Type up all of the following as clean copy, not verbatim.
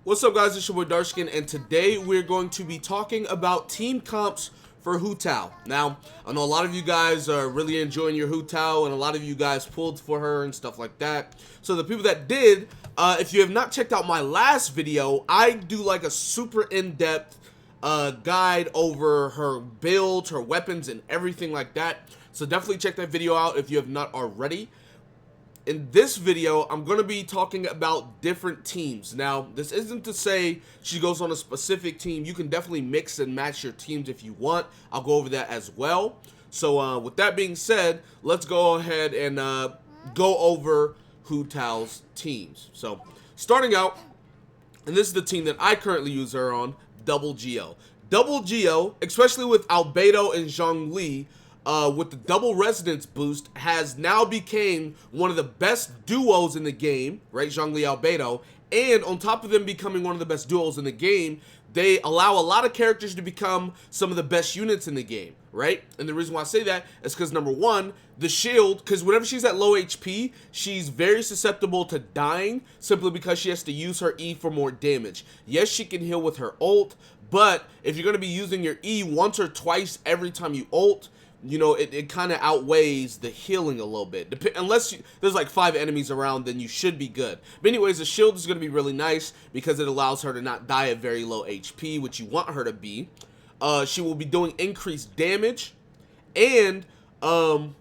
What's up, guys? It's your boy Darskin, and today we're going to be talking about team comps for Hu Tao. Now, I know a lot of you guys are really enjoying your Hu Tao, and a lot of you guys pulled for her and stuff like that. So the people that did, if you have not checked out my last video, I do like a super in-depth guide over her build, her weapons, and everything like that. So definitely check that video out if you have not already. In this video, I'm going to be talking about different teams. Now, this isn't to say she goes on a specific team. You can definitely mix and match your teams if you want. I'll go over that as well. So, with that being said, let's go ahead and go over Hu Tao's teams. So, starting out, and this is the team that I currently use her on, Double Geo. Double Geo, especially with Albedo and Zhongli, with the double resonance boost, has now became one of the best duos in the game, right? Zhongli Albedo, and on top of them becoming one of the best duos in the game, they allow a lot of characters to become some of the best units in the game, right? And the reason why I say that is because, number one, the shield, because whenever she's at low HP, she's very susceptible to dying simply because she has to use her E for more damage. Yes, she can heal with her ult, but if you're going to be using your E once or twice every time you ult, you know, it kind of outweighs the healing a little bit. Unless there's like 5 enemies around, then you should be good. But anyways, the shield is going to be really nice because it allows her to not die at very low HP, which you want her to be. She will be doing increased damage, and along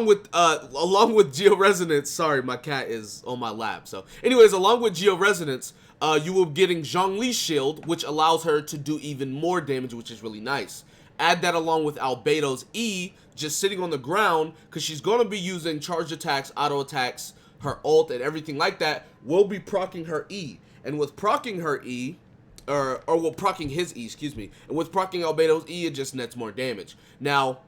with Geo Resonance. Sorry, my cat is on my lap. So, anyways, along with Geo Resonance, you will be getting Zhongli's shield, which allows her to do even more damage, which is really nice. Add that along with Albedo's E, just sitting on the ground, because she's going to be using charge attacks, auto attacks, her ult, and everything like that. We'll be proccing her E. And with proccing her E, or well, proccing his E, excuse me. And with proccing Albedo's E, it just nets more damage. Now,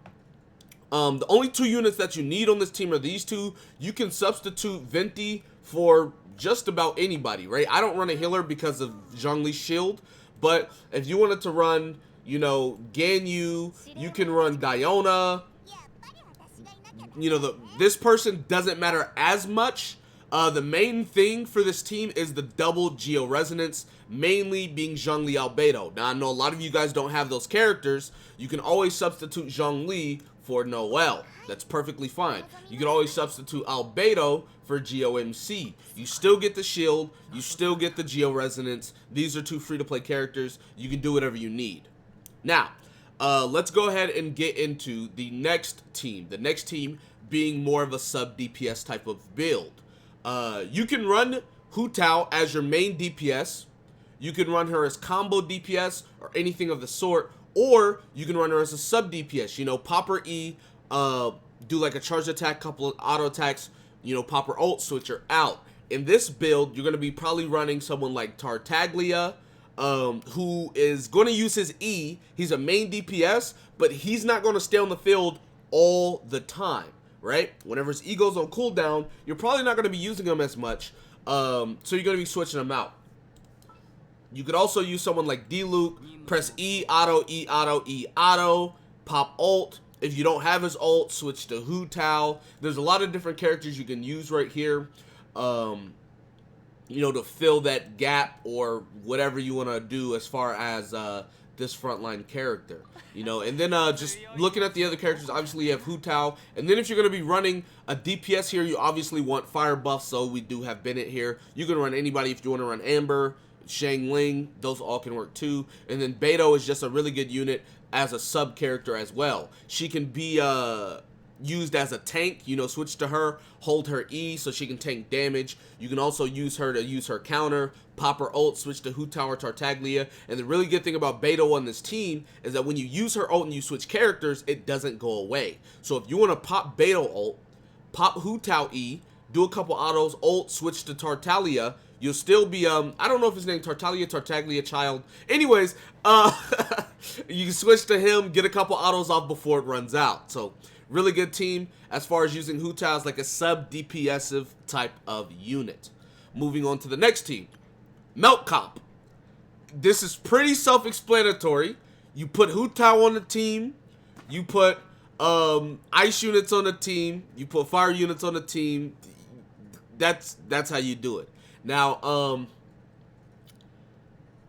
the only 2 units that you need on this team are these 2. You can substitute Venti for just about anybody, right? I don't run a healer because of Zhongli's shield, but if you wanted to run, you know, Ganyu, you can run Diona. You know, this person doesn't matter as much. The main thing for this team is the double Geo Resonance, mainly being Zhongli Albedo. Now, I know a lot of you guys don't have those characters. You can always substitute Zhongli for Noelle. That's perfectly fine. You can always substitute Albedo for Geo MC. You still get the shield. You still get the Geo Resonance. These are 2 free-to-play characters. You can do whatever you need. Now, let's go ahead and get into the next team. The next team being more of a sub DPS type of build. You can run Hu Tao as your main DPS. You can run her as combo DPS or anything of the sort. Or you can run her as a sub DPS. You know, pop her E, do like a charge attack, couple of auto attacks, you know, pop her ult, switch her out. In this build, you're going to be probably running someone like Tartaglia, who is going to use his E. He's a main DPS, but he's not going to stay on the field all the time, right? Whenever his E goes on cooldown, you're probably not going to be using him as much, so you're going to be switching him out. You could also use someone like D-Luke, press E, auto, E, auto, E, auto, pop ult. If you don't have his ult, switch to Hu Tao. There's a lot of different characters you can use right here. You know, to fill that gap or whatever you want to do as far as this frontline character, you know. And then just looking at the other characters, obviously you have Hu Tao. And then if you're going to be running a DPS here, you obviously want fire buff, so we do have Bennett here. You can run anybody if you want to run Amber, Shang Ling, those all can work too. And then Beidou is just a really good unit as a sub character as well. She can be used as a tank, you know, switch to her, hold her E so she can tank damage. You can also use her to use her counter, pop her ult, switch to Hu Tao or Tartaglia. And the really good thing about Beidou on this team is that when you use her ult and you switch characters, it doesn't go away. So if you want to pop Beidou ult, pop Hu Tao E, do a couple autos, ult, switch to Tartaglia, you'll still be, I don't know if his name Tartaglia, child. Anyways, you can switch to him, get a couple autos off before it runs out. So, really good team as far as using Hu Tao as like a sub-DPS type of unit. Moving on to the next team, Melt Comp. This is pretty self-explanatory. You put Hu Tao on the team, you put ice units on the team, you put fire units on the team. That's how you do it. Now,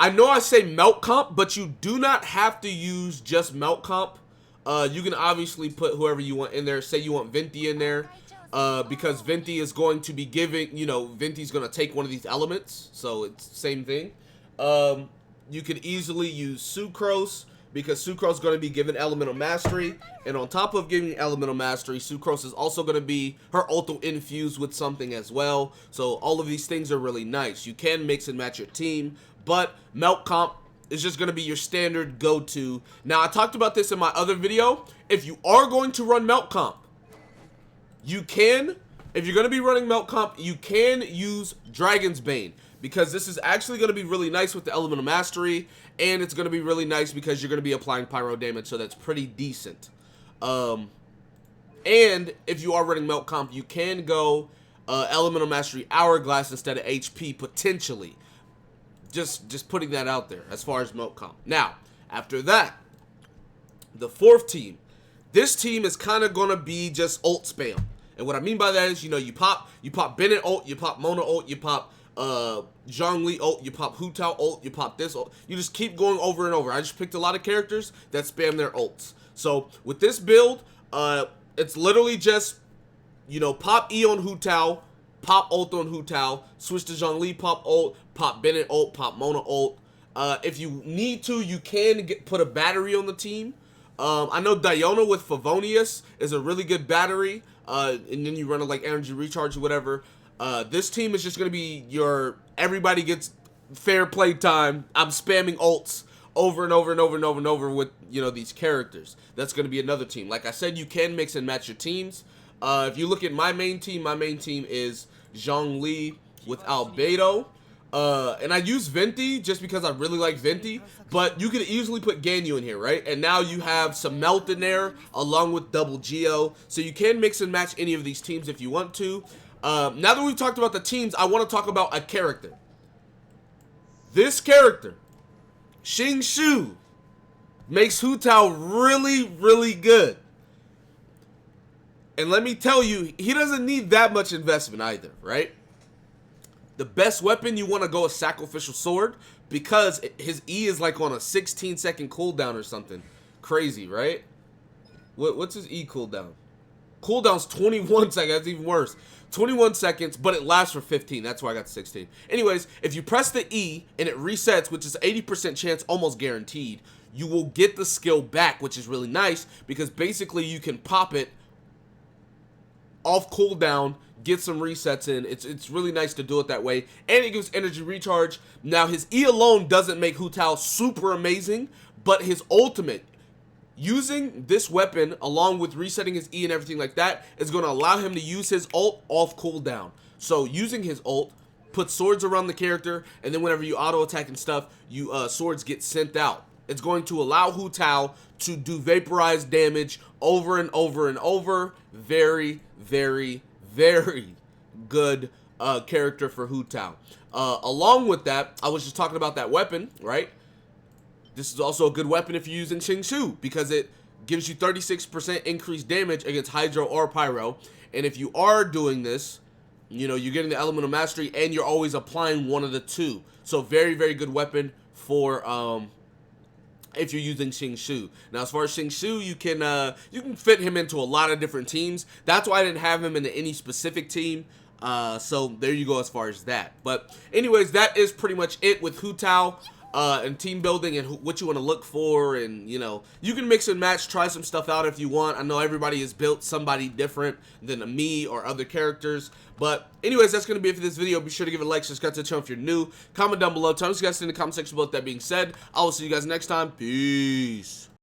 I know I say melt comp, but you do not have to use just melt comp. You can obviously put whoever you want in there. Say you want Venti in there, because Venti is going to be giving, you know, Venti's going to take one of these elements, so it's the same thing. You could easily use Sucrose, because Sucrose is going to be given Elemental Mastery, and on top of giving Elemental Mastery, Sucrose is also going to be, her ult will infuse with something as well, so all of these things are really nice. You can mix and match your team, but Melt Comp is just going to be your standard go-to. Now, I talked about this in my other video. If you are going to run Melt Comp, you can, if you're going to be running Melt Comp, you can use Dragon's Bane, because this is actually going to be really nice with the Elemental Mastery, and it's going to be really nice because you're going to be applying pyro damage, so that's pretty decent. And if you are running Melt Comp, you can go Elemental Mastery Hourglass instead of HP, potentially. Just putting that out there as far as Melt Comp. Now, after that, the fourth team. This team is kind of going to be just ult spam. And what I mean by that is, you know, you pop Bennett ult, you pop Mona ult, you pop Zhongli ult, you pop Hu Tao ult, you pop this ult. You just keep going over and over. I just picked a lot of characters that spam their ults. So with this build, it's literally just, you know, pop E on Hu Tao, pop ult on Hu Tao, switch to Zhongli, pop ult, pop Bennett ult, pop Mona ult. If you need to, you can put a battery on the team. I know Diona with Favonius is a really good battery, and then you run it like energy recharge or whatever. This team is just going to be your, everybody gets fair play time. I'm spamming ults over and over and over and over and over with, you know, these characters. That's going to be another team. Like I said, you can mix and match your teams. If you look at my main team is Zhongli with Albedo. And I use Venti just because I really like Venti, but you could easily put Ganyu in here, right? And now you have some Melt in there along with Double Geo, so you can mix and match any of these teams if you want to. Now that we've talked about the teams, I want to talk about a character. This character, Xingqiu, makes Hu Tao really, really good. And let me tell you, he doesn't need that much investment either, right? The best weapon, you want to go a Sacrificial Sword, because his E is like on a 16-second cooldown or something. Crazy, right? What's his E cooldown? Cooldown's 21 seconds. That's even worse. 21 seconds, but it lasts for 15. That's why I got 16. Anyways, if you press the E and it resets, which is 80% chance, almost guaranteed, you will get the skill back, which is really nice, because basically you can pop it off cooldown, get some resets in. It's really nice to do it that way, and it gives energy recharge. Now, his E alone doesn't make Hu Tao super amazing, but his ultimate, using this weapon along with resetting his E and everything like that, is going to allow him to use his ult off cooldown. So using his ult, put swords around the character, and then whenever you auto attack and stuff, you swords get sent out. It's going to allow Hu Tao to do vaporized damage over and over and over. Very, very, very good character for Hu Tao. Along with that, I was just talking about that weapon, right? This is also a good weapon if you're using Xingqiu, because it gives you 36% increased damage against Hydro or Pyro. And if you are doing this, you know, you're getting the Elemental Mastery and you're always applying one of the two. So very, very good weapon for if you're using Xingqiu. Now, as far as Xingqiu, you can fit him into a lot of different teams. That's why I didn't have him into any specific team. So there you go as far as that. But anyways, that is pretty much it with Hu Tao and team building and what you want to look for. And, you know, you can mix and match, try some stuff out if you want. I know everybody has built somebody different than me or other characters. But anyways, that's going to be it for this video. Be sure to give it a like, subscribe to the channel if you're new. Comment down below. Tell us you guys in the comment section below. That being said, I will see you guys next time. Peace.